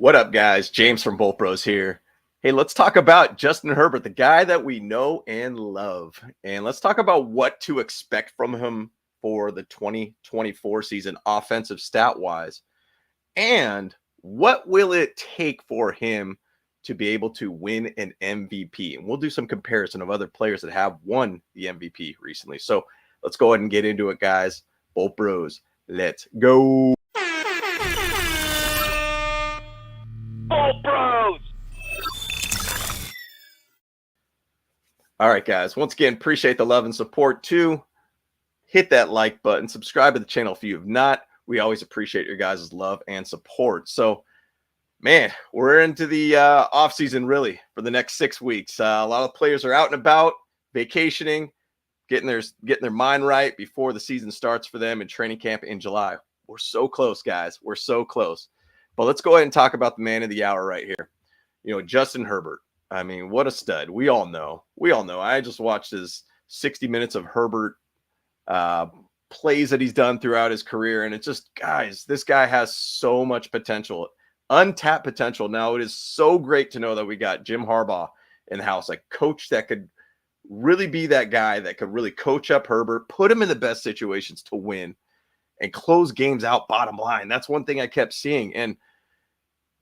What up, guys? James from Bolt Bros here. Hey, let's talk about Justin Herbert, the guy that we know and love. And let's talk about what to expect from him for the 2024 season, offensive stat-wise. And what will it take for him to be able to win an MVP? And we'll do some comparison of other players that have won the MVP recently. So let's go ahead and get into it, guys. Bolt Bros, let's go. Bolt Bros. All right, guys. Once again, appreciate the love and support too. Hit that like button. Subscribe to the channel if you have not. We always appreciate your guys' love and support. So, man, we're into the off season really for the next 6 weeks. A lot of players are out and about, vacationing, getting their mind right before the season starts for them in training camp in July. We're so close, guys. We're so close. But let's go ahead and talk about the man of the hour right here. You know, Justin Herbert. I mean, what a stud. We all know. I just watched his 60 minutes of Herbert plays that he's done throughout his career. And it's just, guys, this guy has so much potential, untapped potential. Now, it is so great to know that we got Jim Harbaugh in the house, a coach that could really be that guy that could really coach up Herbert, put him in the best situations to win and close games out, bottom line. That's one thing I kept seeing. And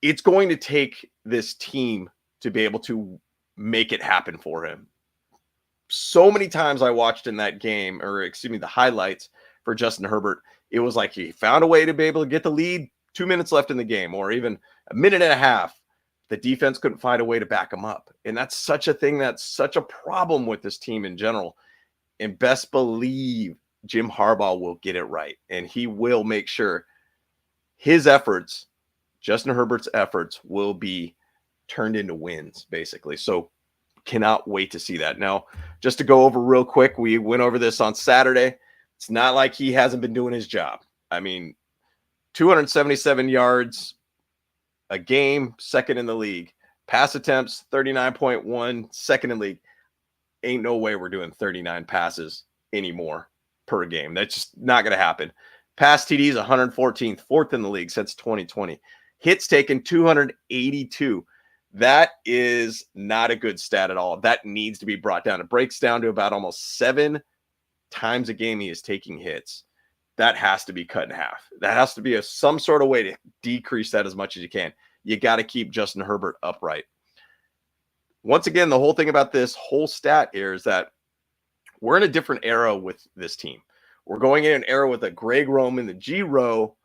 it's going to take this team to be able to make it happen for him. So many times I watched in that game, or excuse me, the highlights for Justin Herbert, it was like he found a way to be able to get the lead, 2 minutes left in the game, or even a minute and a half. The defense couldn't find a way to back him up. And that's such a thing, that's such a problem with this team in general. And best believe Jim Harbaugh will get it right. And he will make sure his efforts, Justin Herbert's efforts, will be turned into wins, basically. So cannot wait to see that. Now, just to go over real quick, we went over this on Saturday. It's not like he hasn't been doing his job. I mean, 277 yards a game, second in the league. Pass attempts, 39.1, second in the league. Ain't no way we're doing 39 passes anymore per game. That's just not going to happen. Pass TDs, 114th, fourth in the league since 2020. Hits taken, 282. That is not a good stat at all. That needs to be brought down. It breaks down to about almost 7 times a game he is taking hits. That has to be cut in half. That has to be some sort of way to decrease that as much as you can. You got to keep Justin Herbert upright. Once again, the whole thing about this whole stat here is that we're in a different era with this team. We're going in an era with a Greg Roman, the G-Row,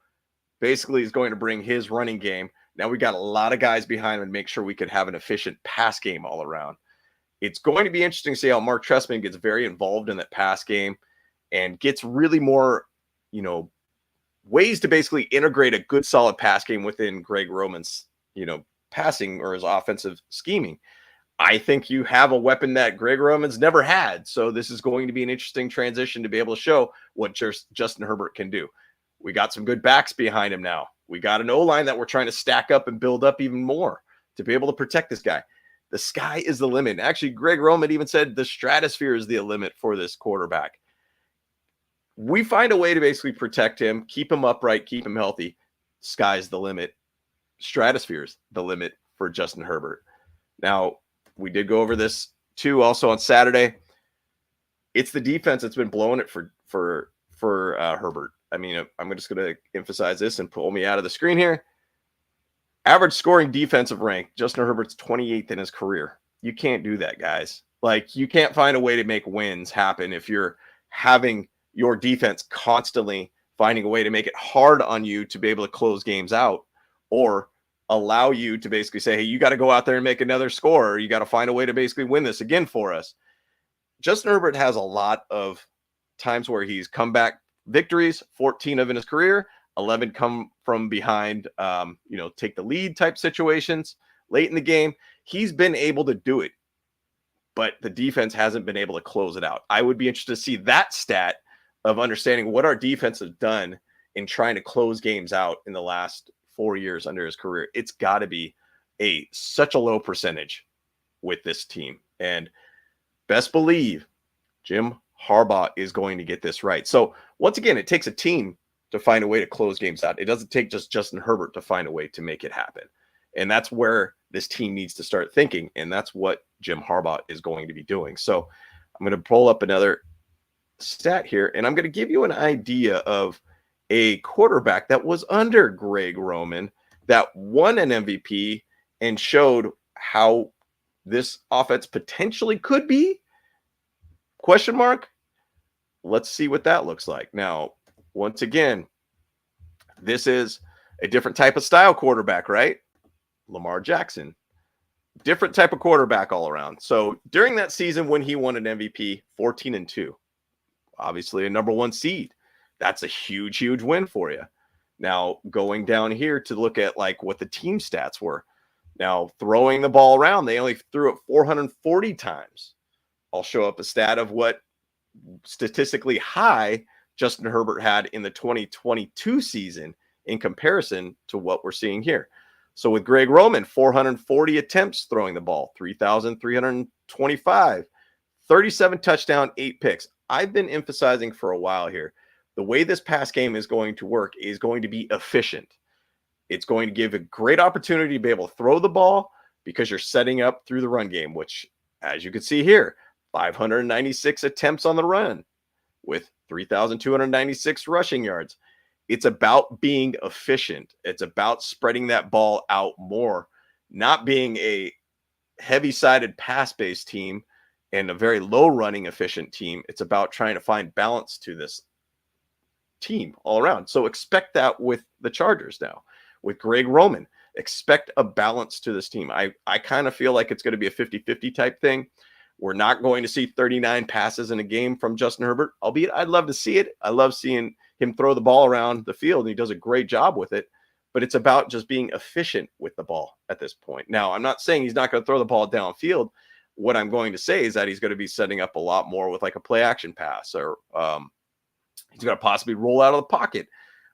basically is going to bring his running game. Now we got a lot of guys behind him to make sure we could have an efficient pass game all around. It's going to be interesting to see how Mark Trestman gets very involved in that pass game and gets really more, ways to basically integrate a good, solid pass game within Greg Roman's, passing or his offensive scheming. I think you have a weapon that Greg Roman's never had. So this is going to be an interesting transition to be able to show what Justin Herbert can do. We got some good backs behind him now. We got an O-line that we're trying to stack up and build up even more to be able to protect this guy. The sky is the limit. Actually, Greg Roman even said the stratosphere is the limit for this quarterback. We find a way to basically protect him, keep him upright, keep him healthy. Sky's the limit. Stratosphere's the limit for Justin Herbert. Now, we did go over this too also on Saturday. It's the defense that's been blowing it for Herbert. I mean, I'm just going to emphasize this and pull me out of the screen here. Average scoring defensive rank, Justin Herbert's 28th in his career. You can't do that, guys. Like, you can't find a way to make wins happen if you're having your defense constantly finding a way to make it hard on you to be able to close games out or allow you to basically say, hey, you got to go out there and make another score, or you got to find a way to basically win this again for us. Justin Herbert has a lot of times where he's come back victories, 14 of in his career, 11 come from behind, take the lead type situations late in the game. He's been able to do it, but the defense hasn't been able to close it out. I would be interested to see that stat of understanding what our defense has done in trying to close games out in the last 4 years under his career. It's got to be such a low percentage with this team. And best believe Jim Harbaugh is going to get this right. So once again, it takes a team to find a way to close games out. It doesn't take just Justin Herbert to find a way to make it happen. And that's where this team needs to start thinking. And that's what Jim Harbaugh is going to be doing. So I'm going to pull up another stat here, and I'm going to give you an idea of a quarterback that was under Greg Roman that won an MVP and showed how this offense potentially could be. Question mark? Let's see what that looks like. Now, once again, this is a different type of style quarterback, right? Lamar Jackson. Different type of quarterback all around. So during that season when he won an MVP, 14-2, obviously a number one seed. That's a huge, huge win for you. Now, going down here to look at like what the team stats were. Now, throwing the ball around, they only threw it 440 times. I'll show up a stat of what statistically high Justin Herbert had in the 2022 season in comparison to what we're seeing here. So with Greg Roman, 440 attempts throwing the ball, 3,325, 37 touchdown, 8 picks. I've been emphasizing for a while here, the way this pass game is going to work is going to be efficient. It's going to give a great opportunity to be able to throw the ball because you're setting up through the run game, which, as you can see here, 596 attempts on the run with 3,296 rushing yards. It's about being efficient. It's about spreading that ball out more, not being a heavy-sided pass-based team and a very low-running efficient team. It's about trying to find balance to this team all around. So expect that with the Chargers now. With Greg Roman, expect a balance to this team. I kind of feel like it's going to be a 50-50 type thing. We're not going to see 39 passes in a game from Justin Herbert, albeit I'd love to see it. I love seeing him throw the ball around the field, and he does a great job with it. But it's about just being efficient with the ball at this point. Now, I'm not saying he's not going to throw the ball downfield. What I'm going to say is that he's going to be setting up a lot more with like a play action pass, or he's going to possibly roll out of the pocket.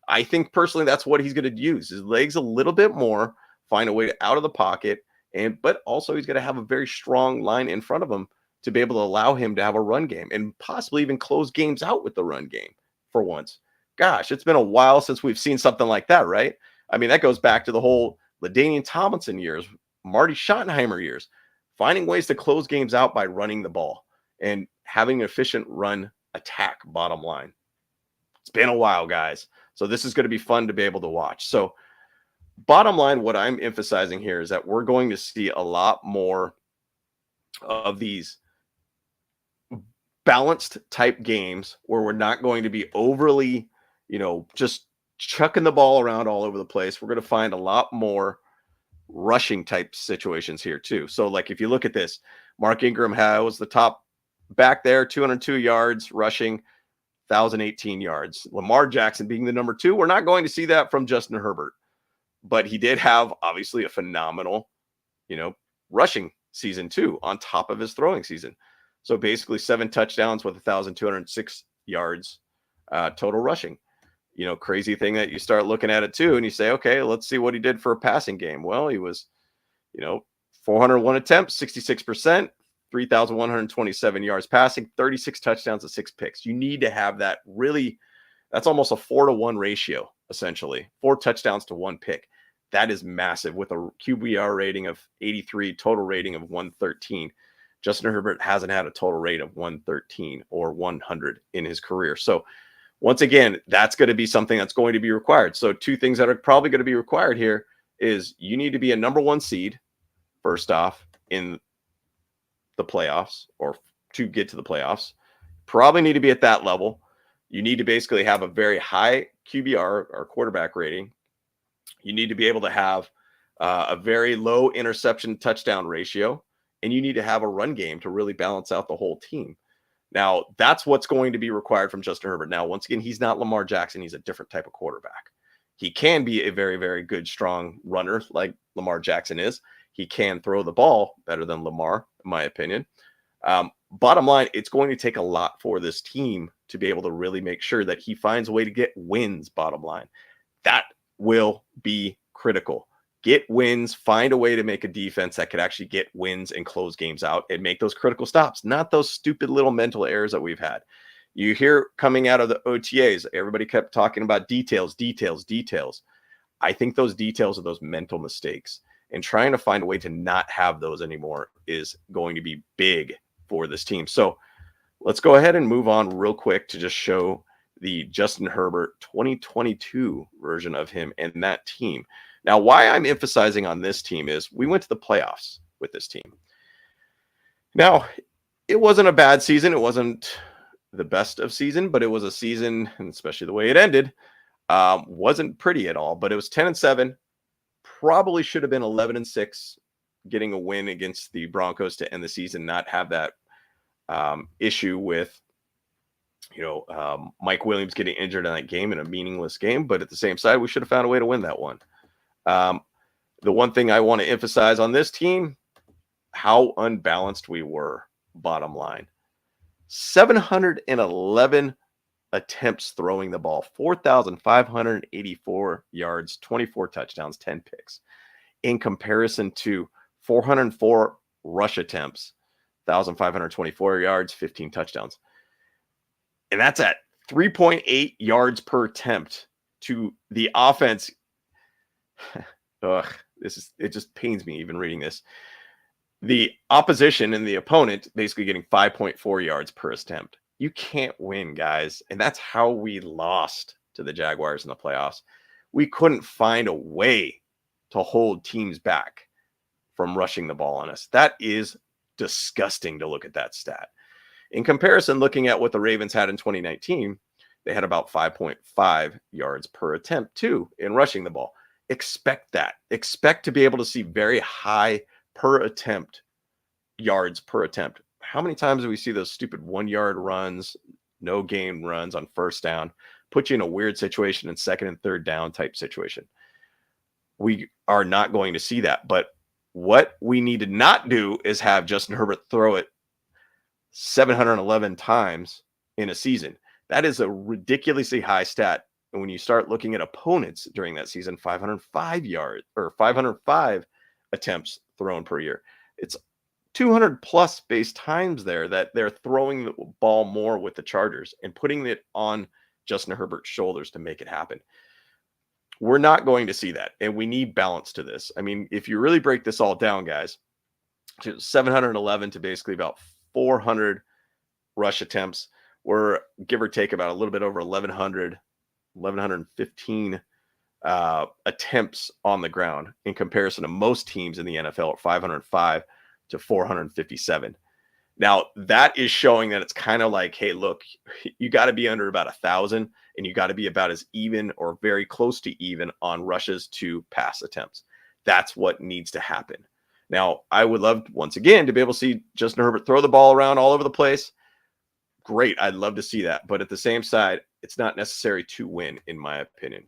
I think personally that's what he's going to use. His legs a little bit more, find a way to out of the pocket, but also he's going to have a very strong line in front of him to be able to allow him to have a run game and possibly even close games out with the run game for once. Gosh, it's been a while since we've seen something like that, right? I mean, that goes back to the whole LaDainian Tomlinson years, Marty Schottenheimer years, finding ways to close games out by running the ball and having an efficient run attack, bottom line. It's been a while, guys. So this is going to be fun to be able to watch. So bottom line, what I'm emphasizing here is that we're going to see a lot more of these balanced type games where we're not going to be overly, just chucking the ball around all over the place. We're going to find a lot more rushing type situations here too. So like if you look at this, Mark Ingram was the top back there, 202 yards rushing, 1,018 yards. Lamar Jackson being the number 2. We're not going to see that from Justin Herbert, but he did have obviously a phenomenal, rushing season too on top of his throwing season. So basically 7 touchdowns with 1,206 yards total rushing. Crazy thing that you start looking at it too, and you say, okay, let's see what he did for a passing game. Well, he was, 401 attempts, 66%, 3,127 yards passing, 36 touchdowns and 6 picks. You need to have that really, that's almost a 4-to-1 ratio, essentially. 4 touchdowns to 1 pick. That is massive with a QBR rating of 83, total rating of 113. Justin Herbert hasn't had a total rate of 113 or 100 in his career. So once again, that's going to be something that's going to be required. So 2 things that are probably going to be required here is you need to be a number 1 seed, first off, in the playoffs, or to get to the playoffs. Probably need to be at that level. You need to basically have a very high QBR or quarterback rating. You need to be able to have a very low interception touchdown ratio, and you need to have a run game to really balance out the whole team. Now, that's what's going to be required from Justin Herbert. Now, once again, he's not Lamar Jackson. He's a different type of quarterback. He can be a very, very good, strong runner like Lamar Jackson is. He can throw the ball better than Lamar, in my opinion. Bottom line, it's going to take a lot for this team to be able to really make sure that he finds a way to get wins, bottom line. That will be critical. Get wins, find a way to make a defense that could actually get wins and close games out and make those critical stops, not those stupid little mental errors that we've had. You hear coming out of the OTAs, everybody kept talking about details. I think those details are those mental mistakes. And trying to find a way to not have those anymore is going to be big for this team. So let's go ahead and move on real quick to just show the Justin Herbert 2022 version of him and that team. Now, why I'm emphasizing on this team is we went to the playoffs with this team. Now, it wasn't a bad season. It wasn't the best of season, but it was a season, and especially the way it ended, wasn't pretty at all. But it was 10-7. Probably should have been 11-6, getting a win against the Broncos to end the season, not have that issue with, Mike Williams getting injured in that game in a meaningless game. But at the same side, we should have found a way to win that one. The one thing I want to emphasize on this team, how unbalanced we were, bottom line. 711 attempts throwing the ball, 4,584 yards, 24 touchdowns, 10 picks, in comparison to 404 rush attempts, 1,524 yards, 15 touchdowns. And that's at 3.8 yards per attempt to the offense. It just pains me even reading this. The opposition and the opponent basically getting 5.4 yards per attempt. You can't win, guys. And that's how we lost to the Jaguars in the playoffs. We couldn't find a way to hold teams back from rushing the ball on us. That is disgusting to look at that stat. In comparison, looking at what the Ravens had in 2019, they had about 5.5 yards per attempt too in rushing the ball. Expect that. Expect to be able to see very high per attempt yards per attempt. How many times do we see those stupid 1 yard runs, no gain runs on first down, put you in a weird situation in second and third down type situation? We are not going to see that. But what we need to not do is have Justin Herbert throw it 711 times in a season. That is a ridiculously high stat. And when you start looking at opponents during that season, 505 attempts thrown per year. It's 200 plus base times there that they're throwing the ball more with the Chargers and putting it on Justin Herbert's shoulders to make it happen. We're not going to see that, and we need balance to this. I mean, if you really break this all down, guys, 711 to basically about 400 rush attempts, we're give or take about a little bit over 1,115 attempts on the ground in comparison to most teams in the NFL at 505 to 457. Now, that is showing that it's kind of like, hey, look, you got to be under about 1,000 and you got to be about as even or very close to even on rushes to pass attempts. That's what needs to happen. Now, I would love, once again, to be able to see Justin Herbert throw the ball around all over the place. Great. I'd love to see that. But at the same side, it's not necessary to win, in my opinion.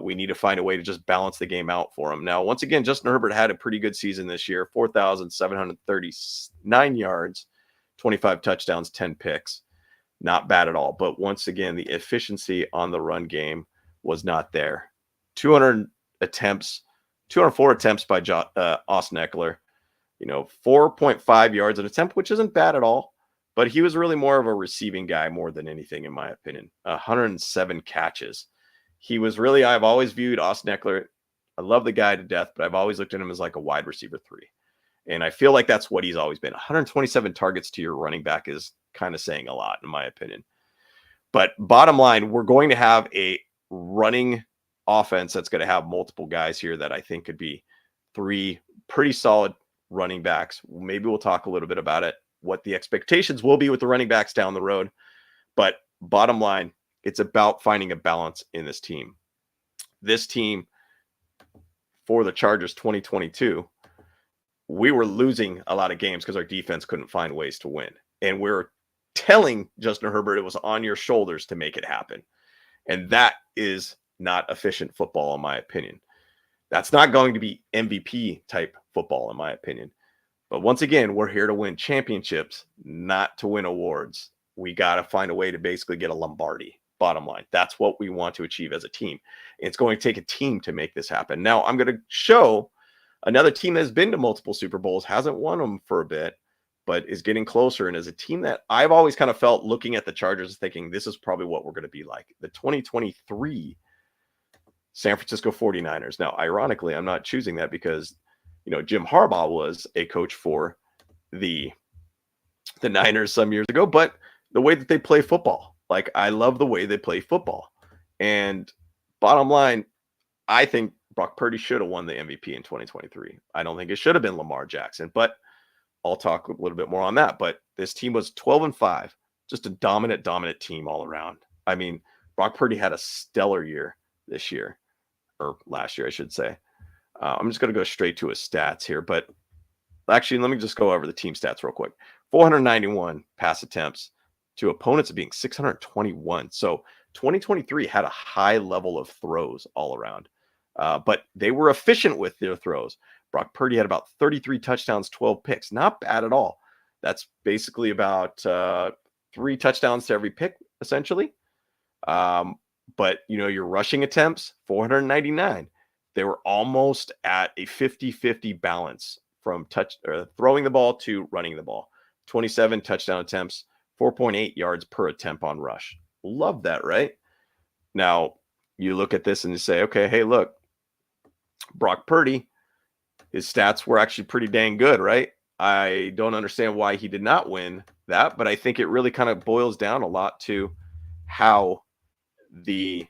We need to find a way to just balance the game out for him. Now, once again, Justin Herbert had a pretty good season this year, 4,739 yards, 25 touchdowns, 10 picks. Not bad at all. But once again, the efficiency on the run game was not there. 204 attempts by Austin Eckler, 4.5 yards an attempt, which isn't bad at all. But he was really more of a receiving guy more than anything, in my opinion. 107 catches. He was really, I've always viewed Austin Eckler, I love the guy to death, but I've always looked at him as like a wide receiver 3. And I feel like that's what he's always been. 127 targets to your running back is kind of saying a lot, in my opinion. But bottom line, we're going to have a running offense that's going to have multiple guys here that I think could be 3 pretty solid running backs. Maybe we'll talk a little bit about it, what the expectations will be with the running backs down the road. But bottom line, it's about finding a balance in this team. This team for the Chargers 2022, we were losing a lot of games because our defense couldn't find ways to win. And we're telling Justin Herbert it was on your shoulders to make it happen. And that is not efficient football, in my opinion. That's not going to be MVP type football, in my opinion. But once again, we're here to win championships, not to win awards. We got to find a way to basically get a Lombardi. Bottom line, that's what we want to achieve as a team. It's going to take a team to make this happen. Now, I'm going to show another team that has been to multiple Super Bowls, hasn't won them for a bit, but is getting closer. And is a team that I've always kind of felt looking at the Chargers thinking this is probably what we're going to be like. The 2023 San Francisco 49ers. Now, ironically, I'm not choosing that because Jim Harbaugh was a coach for the Niners some years ago, but the way that they play football, like I love the way they play football. And bottom line, I think Brock Purdy should have won the MVP in 2023. I don't think it should have been Lamar Jackson, but I'll talk a little bit more on that. But this team was 12-5, just a dominant team all around. I mean, Brock Purdy had a stellar year this year, or last year, I should say. I'm just going to go straight to his stats here, but actually, let me just go over the team stats real quick. 491 pass attempts to opponents being 621. So 2023 had a high level of throws all around, but they were efficient with their throws. Brock Purdy had about 33 touchdowns, 12 picks. Not bad at all. That's basically about 3 touchdowns to every pick, essentially. But, your rushing attempts, 499. They were almost at a 50-50 balance from throwing the ball to running the ball. 27 touchdown attempts, 4.8 yards per attempt on rush. Love that, right? Now, you look at this and you say, okay, hey, look, Brock Purdy, his stats were actually pretty dang good, right? I don't understand why he did not win that, but I think it really kind of boils down a lot to how the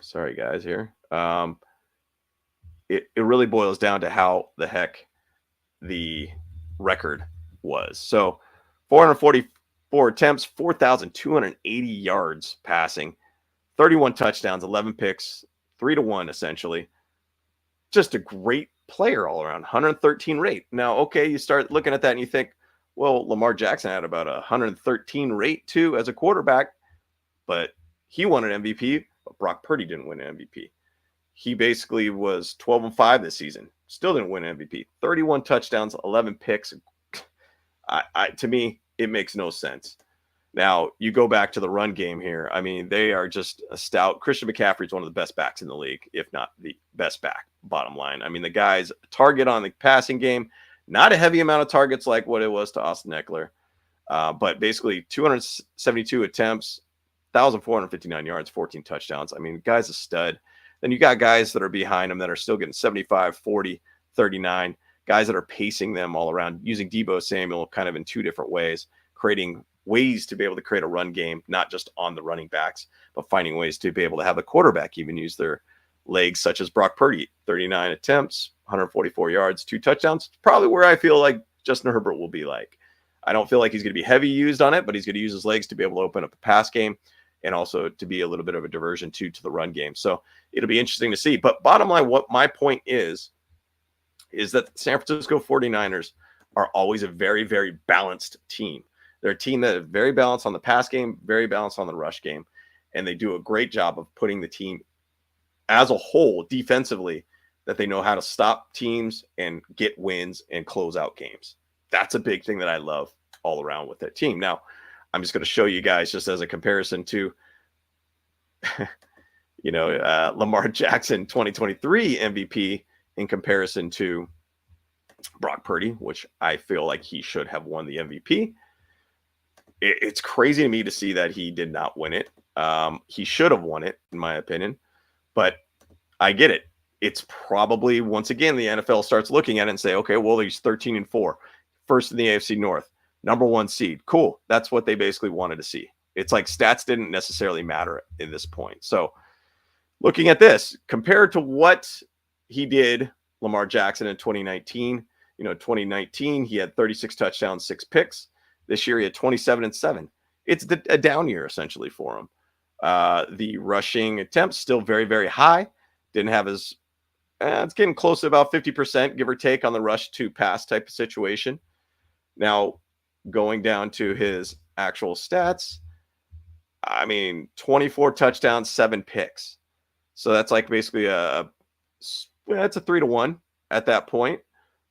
sorry guys here. It really boils down to how the heck the record was. So 444 attempts, 4,280 yards passing, 31 touchdowns, 11 picks, 3-1 essentially. Just a great player all around, 113 rate. Now, okay, you start looking at that and you think, well, Lamar Jackson had about a 113 rate too as a quarterback, but he won an MVP, but Brock Purdy didn't win an MVP. He basically was 12-5 this season. Still didn't win an MVP. 31 touchdowns, 11 picks. To me, it makes no sense. Now, you go back to the run game here. I mean, they are just a stout. Christian McCaffrey is one of the best backs in the league, if not the best back, bottom line. I mean, the guy's target on the passing game, not a heavy amount of targets like what it was to Austin Eckler, but basically 272 attempts, 1,459 yards, 14 touchdowns. I mean, the guy's a stud. Then you got guys that are behind him that are still getting 75, 40, 39, guys that are pacing them all around, using Deebo Samuel kind of in 2 different ways, creating ways to be able to create a run game, not just on the running backs, but finding ways to be able to have the quarterback even use their legs, such as Brock Purdy, 39 attempts, 144 yards, 2 touchdowns. Probably where I feel like Justin Herbert will be like. I don't feel like he's going to be heavy used on it, but he's going to use his legs to be able to open up the pass game and also to be a little bit of a diversion to the run game. So it'll be interesting to see. But bottom line, what my point is that the San Francisco 49ers are always a very, very balanced team. They're a team that is very balanced on the pass game, very balanced on the rush game, and they do a great job of putting the team as a whole defensively, that they know how to stop teams and get wins and close out games. That's a big thing that I love all around with that team. Now, I'm just going to show you guys just as a comparison to, Lamar Jackson 2023 MVP in comparison to Brock Purdy, which I feel like he should have won the MVP. It's crazy to me to see that he did not win it. He should have won it, in my opinion, but I get it. It's probably, once again, the NFL starts looking at it and say, okay, well, he's 13-4, first in the AFC North, number 1 seed. Cool. That's what they basically wanted to see. It's like stats didn't necessarily matter at this point. So looking at this, compared to what he did, Lamar Jackson in 2019, 2019, he had 36 touchdowns, 6 picks. This year, he had 27-7. It's a down year, essentially, for him. The rushing attempts still very, very high. Didn't have his it's getting close to about 50%, give or take, on the rush to pass type of situation. Now, going down to his actual stats, I mean, 24 touchdowns, 7 picks. So that's like basically it's a 3-1 at that point.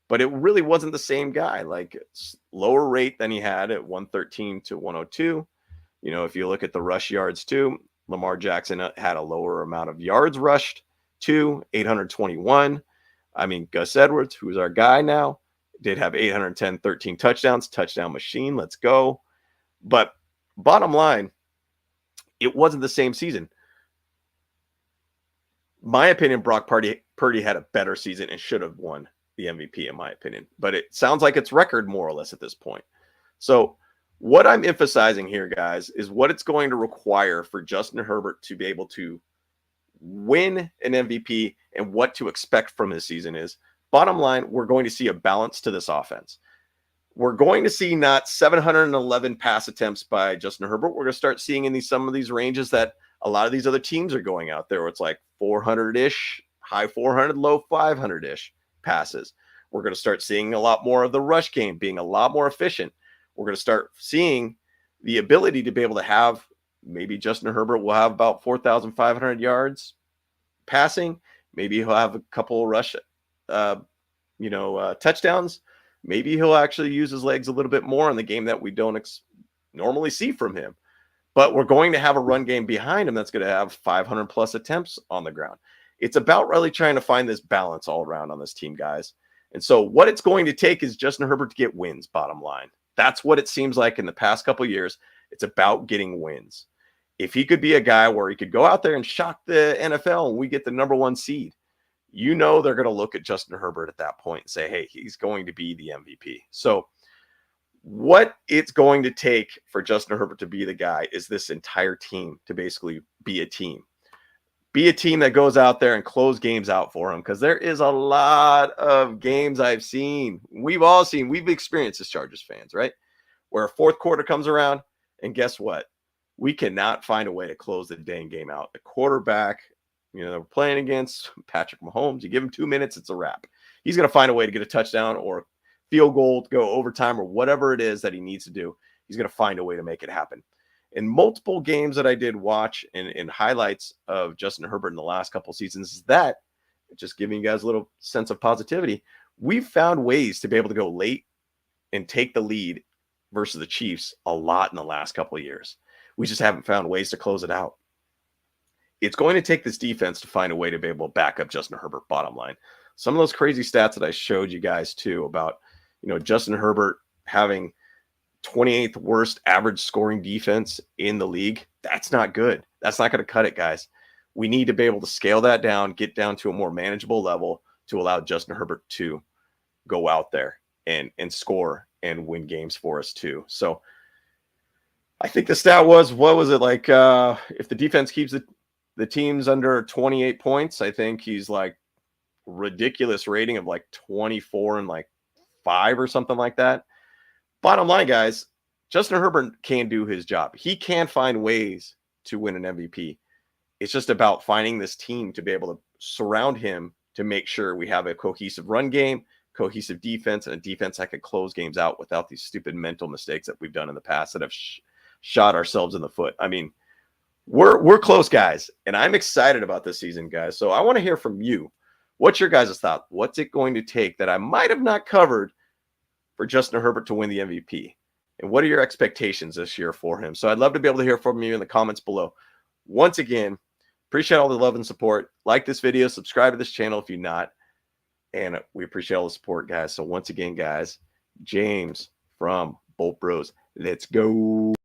But it really wasn't the same guy. Like, lower rate than he had at 113 to 102. If you look at the rush yards too, Lamar Jackson had a lower amount of yards rushed to 821. I mean, Gus Edwards, who's our guy now, did have 810, 13 touchdowns, touchdown machine. Let's go. But bottom line, it wasn't the same season. my opinion, Brock Purdy had a better season and should have won the MVP, in my opinion. But it sounds like it's record more or less at this point. So what I'm emphasizing here, guys, is what it's going to require for Justin Herbert to be able to win an MVP and what to expect from his season is. Bottom line, we're going to see a balance to this offense. We're going to see not 711 pass attempts by Justin Herbert. We're going to start seeing in some of these ranges that a lot of these other teams are going out there where it's like 400-ish, high 400, low 500-ish passes. We're going to start seeing a lot more of the rush game being a lot more efficient. We're going to start seeing the ability to be able to have maybe Justin Herbert will have about 4,500 yards passing. Maybe he'll have a couple rush, touchdowns. Maybe he'll actually use his legs a little bit more in the game that we don't normally see from him. But we're going to have a run game behind him that's going to have 500 plus attempts on the ground. It's about really trying to find this balance all around on this team, guys. And so what it's going to take is Justin Herbert to get wins, bottom line. That's what it seems like in the past couple of years. It's about getting wins. If he could be a guy where he could go out there and shock the NFL and we get the number 1 seed, they're going to look at Justin Herbert at that point and say, hey, he's going to be the MVP. So what it's going to take for Justin Herbert to be the guy is this entire team to basically be a team. Be a team that goes out there and close games out for him, because there is a lot of games I've seen. We've experienced as Chargers fans, right? Where a fourth quarter comes around, and guess what? We cannot find a way to close the dang game out. The quarterback, we're playing against Patrick Mahomes. You give him 2 minutes, it's a wrap. He's going to find a way to get a touchdown or field goal to go overtime or whatever it is that he needs to do. He's going to find a way to make it happen. In multiple games that I did watch and highlights of Justin Herbert in the last couple of seasons, is that just giving you guys a little sense of positivity. We've found ways to be able to go late and take the lead versus the Chiefs a lot in the last couple of years. We just haven't found ways to close it out. It's going to take this defense to find a way to be able to back up Justin Herbert, bottom line. Some of those crazy stats that I showed you guys too about, Justin Herbert having 28th worst average scoring defense in the league. That's not good. That's not going to cut it, guys. We need to be able to scale that down, get down to a more manageable level to allow Justin Herbert to go out there and score and win games for us too. So I think the stat was, what was it like? If the defense keeps the teams under 28 points, I think he's like ridiculous rating of like 24 and like 5 or something like that. Bottom line, guys, Justin Herbert can do his job. He can find ways to win an MVP. It's just about finding this team to be able to surround him to make sure we have a cohesive run game, cohesive defense, and a defense that can close games out without these stupid mental mistakes that we've done in the past that have shot ourselves in the foot. I mean, we're close, guys, and I'm excited about this season, guys. So I want to hear from you. What's your guys' thought? What's it going to take that I might have not covered for Justin Herbert to win the MVP? And what are your expectations this year for him? So I'd love to be able to hear from you in the comments below. Once again, appreciate all the love and support. Like this video, subscribe to this channel if you're not. And we appreciate all the support, guys. So once again, guys, James from Bolt Bros. Let's go.